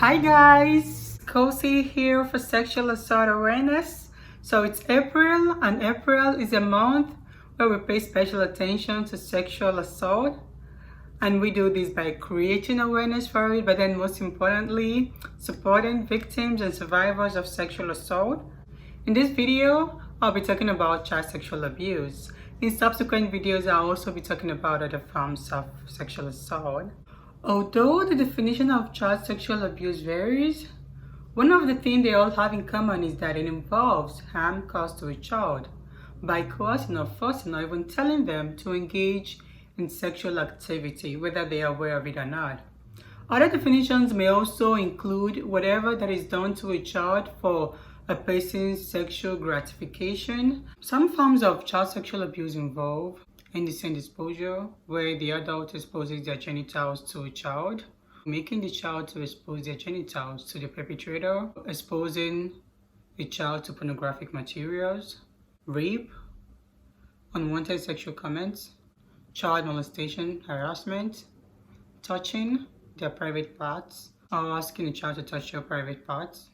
Hi guys, Kosy here for Sexual Assault Awareness. So it's April, and April is a month where we pay special attention to sexual assault. And we do this by creating awareness for it, but then most importantly, supporting victims and survivors of sexual assault. In this video, I'll be talking about child sexual abuse. In subsequent videos, I'll also be talking about other forms of sexual assault. Although the definition of child sexual abuse varies, one of the things they all have in common is that it involves harm caused to a child by coercing or forcing or even telling them to engage in sexual activity, whether they are aware of it or not. Other definitions may also include whatever that is done to a child for a person's sexual gratification. Some forms of child sexual abuse involve indecent exposure, where the adult exposes their genitals to a child, making the child to expose their genitals to the perpetrator, exposing the child to pornographic materials, rape, unwanted sexual comments, child molestation, harassment, touching their private parts, or asking a child to touch your private parts.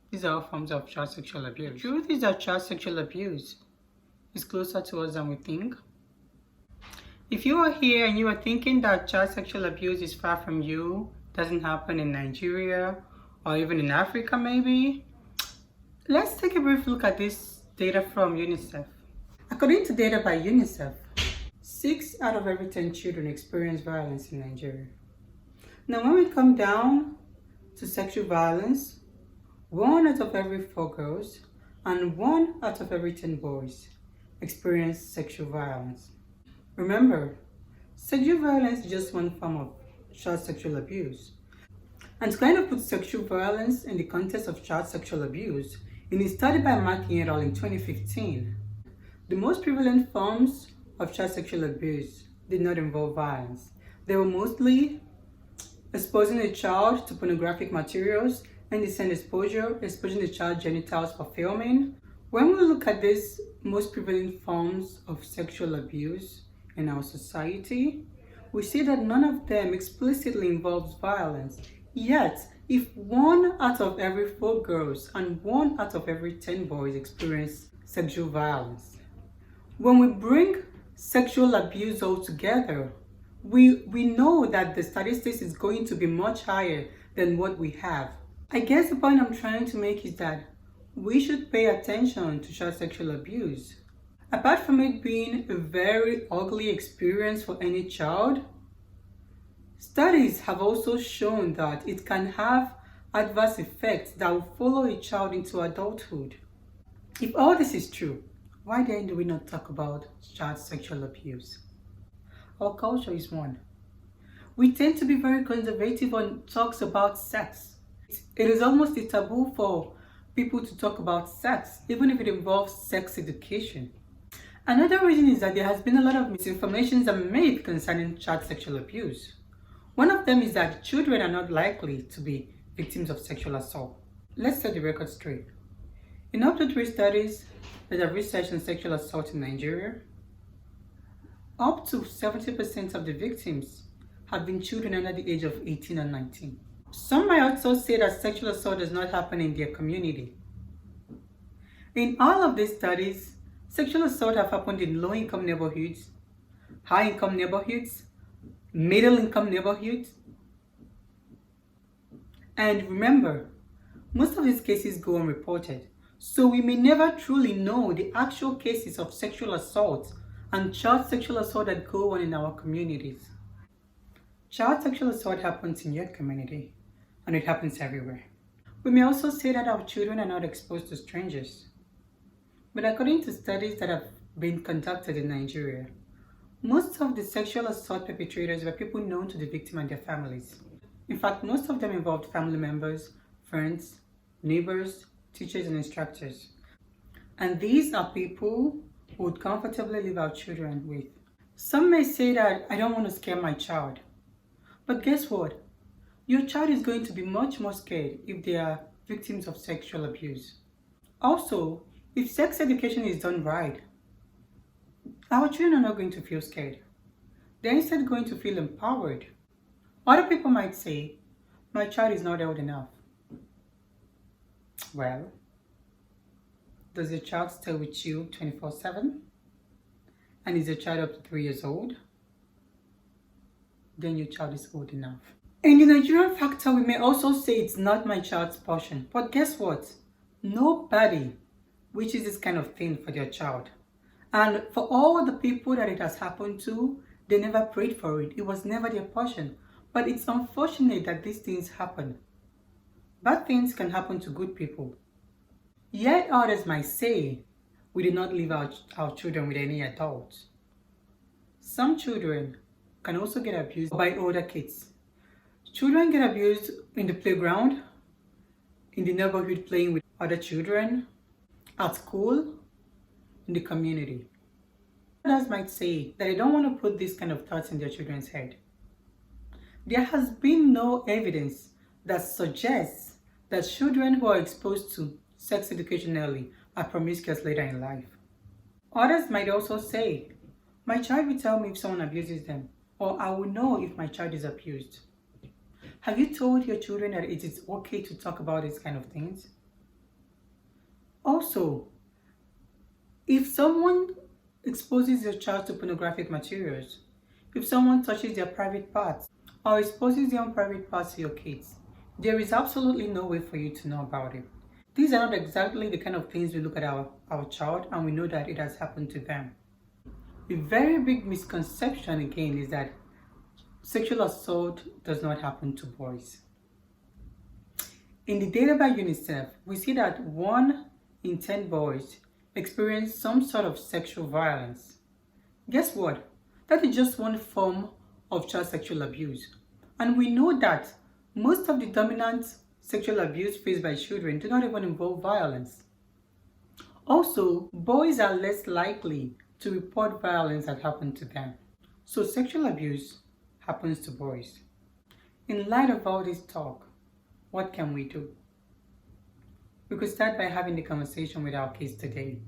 These are all forms of child sexual abuse. The truth is that child sexual abuse is closer to us than we think. If you are here and you are thinking that child sexual abuse is far from you, doesn't happen in Nigeria or even in Africa maybe, let's take a brief look at this data from UNICEF. According to data by UNICEF, 6 out of every 10 children experience violence in Nigeria. Now when we come down to sexual violence, 1 out of every 4 girls and 1 out of every 10 boys experience sexual violence. Remember, sexual violence is just one form of child sexual abuse. And to kind of put sexual violence in the context of child sexual abuse, in a study by Mark et al. In 2015, the most prevalent forms of child sexual abuse did not involve violence. They were mostly exposing a child to pornographic materials, indecent exposure, exposing the child's genitals for filming. When we look at these most prevalent forms of sexual abuse in our society, we see that none of them explicitly involves violence. Yet, if 1 out of every 4 girls and 1 out of every 10 boys experience sexual violence, when we bring sexual abuse all together, we know that the statistics is going to be much higher than what we have. I guess the point I'm trying to make is that we should pay attention to child sexual abuse. Apart from it being a very ugly experience for any child, studies have also shown that it can have adverse effects that will follow a child into adulthood. If all this is true, why then do we not talk about child sexual abuse? Our culture is one. We tend to be very conservative on talks about sex. It is almost a taboo for people to talk about sex, even if it involves sex education. Another reason is that there has been a lot of misinformation made concerning child sexual abuse. One of them is that children are not likely to be victims of sexual assault. Let's set the record straight. In up to 3 studies that have researched on sexual assault in Nigeria, up to 70% of the victims have been children under the age of 18 and 19. Some might also say that sexual assault does not happen in their community. In all of these studies, sexual assault have happened in low-income neighborhoods, high-income neighborhoods, middle-income neighborhoods. And remember, most of these cases go unreported, so we may never truly know the actual cases of sexual assault and child sexual assault that go on in our communities. Child sexual assault happens in your community, and it happens everywhere. We may also say that our children are not exposed to strangers. But according to studies that have been conducted in Nigeria, most of the sexual assault perpetrators were people known to the victim and their families. In fact, most of them involved family members, friends, neighbors, teachers, and instructors. And these are people who would comfortably leave our children with. Some may say that I don't want to scare my child. But guess what? Your child is going to be much more scared if they are victims of sexual abuse. Also, if sex education is done right, our children are not going to feel scared. They're instead going to feel empowered. Other people might say, My child is not old enough. Well, does your child stay with you 24/7? And is your child up to 3 years old? Then your child is old enough. In the Nigerian factor, we may also say it's not my child's portion. But guess what? Nobody wishes this kind of thing for their child. And for all the people that it has happened to, they never prayed for it. It was never their portion. But it's unfortunate that these things happen. Bad things can happen to good people. Yet others might say, we do not leave our children with any adults. Some children can also get abused by older kids. Children get abused in the playground, in the neighborhood playing with other children, at school, in the community. Others might say that they don't want to put these kind of thoughts in their children's head. There has been no evidence that suggests that children who are exposed to sex education early are promiscuous later in life. Others might also say, my child will tell me if someone abuses them, or I will know if my child is abused. Have you told your children that it is okay to talk about these kind of things? Also, if someone exposes your child to pornographic materials, if someone touches their private parts, or exposes their own private parts to your kids, there is absolutely no way for you to know about it. These are not exactly the kind of things we look at our child and we know that it has happened to them. A very big misconception again is that sexual assault does not happen to boys. In the data by UNICEF, we see that 1 in 10 boys experience some sort of sexual violence. Guess what? That is just one form of child sexual abuse. And we know that most of the dominant sexual abuse faced by children do not even involve violence. Also, boys are less likely to report violence that happened to them. So sexual abuse happens to boys. In light of all this talk, what can we do? We could start by having the conversation with our kids today.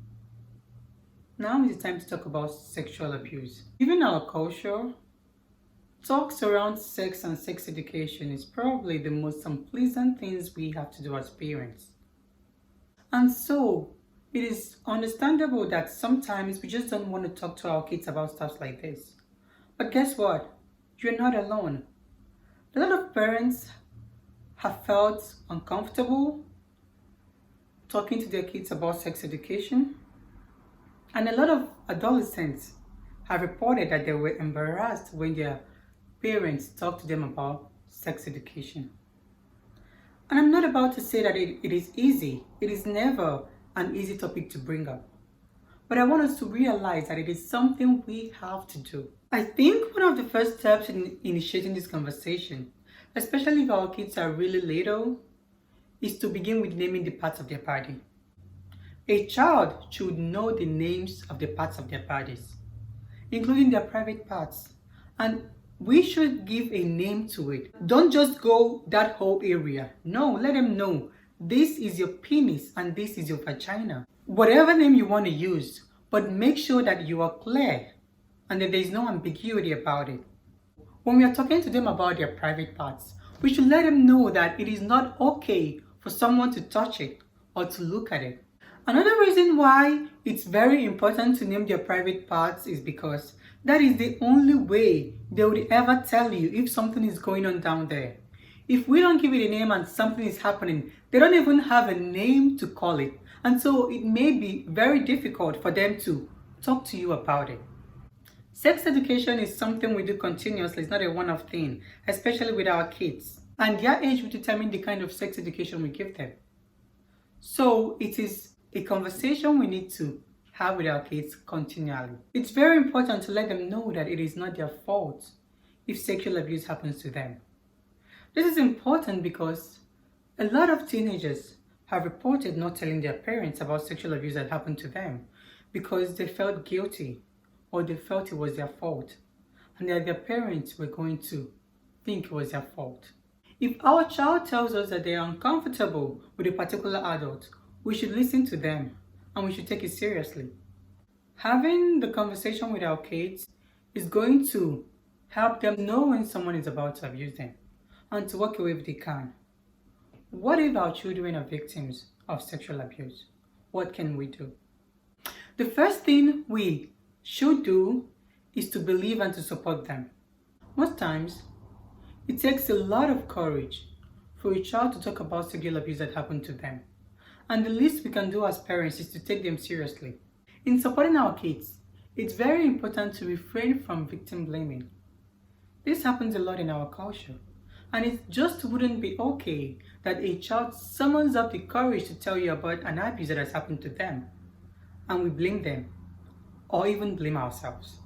Now is the time to talk about sexual abuse. Given our culture, talks around sex and sex education is probably the most unpleasant things we have to do as parents. And so, it is understandable that sometimes we just don't want to talk to our kids about stuff like this. But guess what? You're not alone. A lot of parents have felt uncomfortable talking to their kids about sex education. And a lot of adolescents have reported that they were embarrassed when their parents talked to them about sex education. And I'm not about to say that it is easy. It is never an easy topic to bring up. But I want us to realize that it is something we have to do. I think one of the first steps in initiating this conversation, especially if our kids are really little, is to begin with naming the parts of their body. A child should know the names of the parts of their bodies, including their private parts. And we should give a name to it. Don't just go that whole area. No, let them know this is your penis and this is your vagina. Whatever name you want to use, but make sure that you are clear and that there is no ambiguity about it. When we are talking to them about their private parts, we should let them know that it is not okay for someone to touch it or to look at it. Another reason why it's very important to name their private parts is because that is the only way they would ever tell you if something is going on down there. If we don't give it a name and something is happening, they don't even have a name to call it. And so it may be very difficult for them to talk to you about it. Sex education is something we do continuously. It's not a one-off thing, especially with our kids. And their age will determine the kind of sex education we give them. So it is a conversation we need to have with our kids continually. It's very important to let them know that it is not their fault if sexual abuse happens to them. This is important because a lot of teenagers have reported not telling their parents about sexual abuse that happened to them because they felt guilty or they felt it was their fault and that their parents were going to think it was their fault. If our child tells us that they are uncomfortable with a particular adult, we should listen to them and we should take it seriously. Having the conversation with our kids is going to help them know when someone is about to abuse them. and to walk away if they can. What if our children are victims of sexual abuse? What can we do? The first thing we should do is to believe and to support them. Most times, it takes a lot of courage for a child to talk about sexual abuse that happened to them. And the least we can do as parents is to take them seriously. In supporting our kids, it's very important to refrain from victim blaming. This happens a lot in our culture, and it just wouldn't be okay that a child summons up the courage to tell you about an abuse that has happened to them, and we blame them, or even blame ourselves.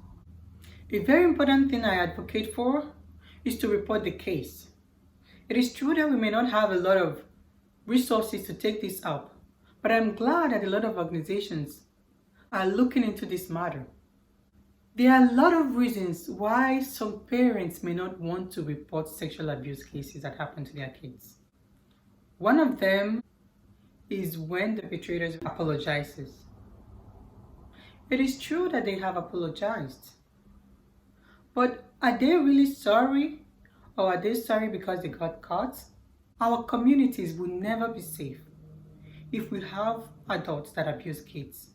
A very important thing I advocate for is to report the case. It is true that we may not have a lot of resources to take this up, but I'm glad that a lot of organizations are looking into this matter. There are a lot of reasons why some parents may not want to report sexual abuse cases that happen to their kids. One of them is when the perpetrator apologizes. It is true that they have apologized, but are they really sorry, or are they sorry because they got caught? Our communities will never be safe if we have adults that abuse kids.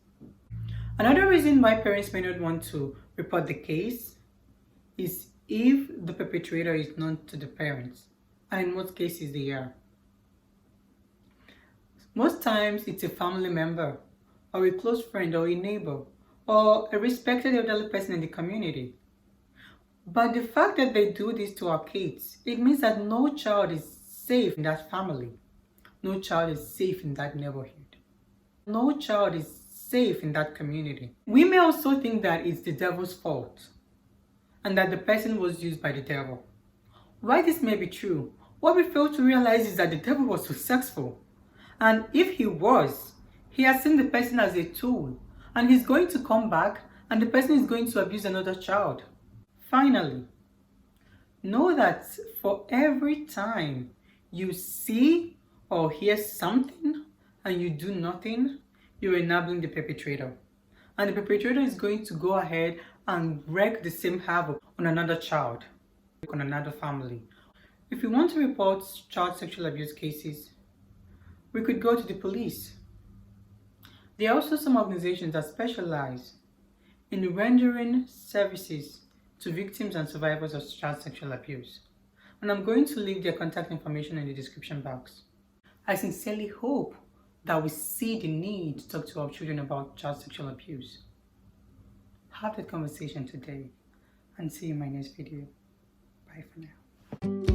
Another reason why parents may not want to report the case is if the perpetrator is known to the parents, and in most cases they are. Most times it's a family member, or a close friend, or a neighbor, or a respected elderly person in the community. But the fact that they do this to our kids, it means that no child is safe in that family. No child is safe in that neighborhood. No child is safe in that community. We may also think that it's the devil's fault and that the person was used by the devil. While this may be true, what we fail to realize is that the devil was successful. And if he was, he has seen the person as a tool, and he's going to come back and the person is going to abuse another child. Finally, know that for every time you see or hear something and you do nothing, you're enabling the perpetrator. And the perpetrator is going to go ahead and wreak the same havoc on another child, on another family. If we want to report child sexual abuse cases, we could go to the police. There are also some organizations that specialize in rendering services to victims and survivors of child sexual abuse. And I'm going to leave their contact information in the description box. I sincerely hope that we see the need to talk to our children about child sexual abuse. Have that conversation today, and see you in my next video. Bye for now.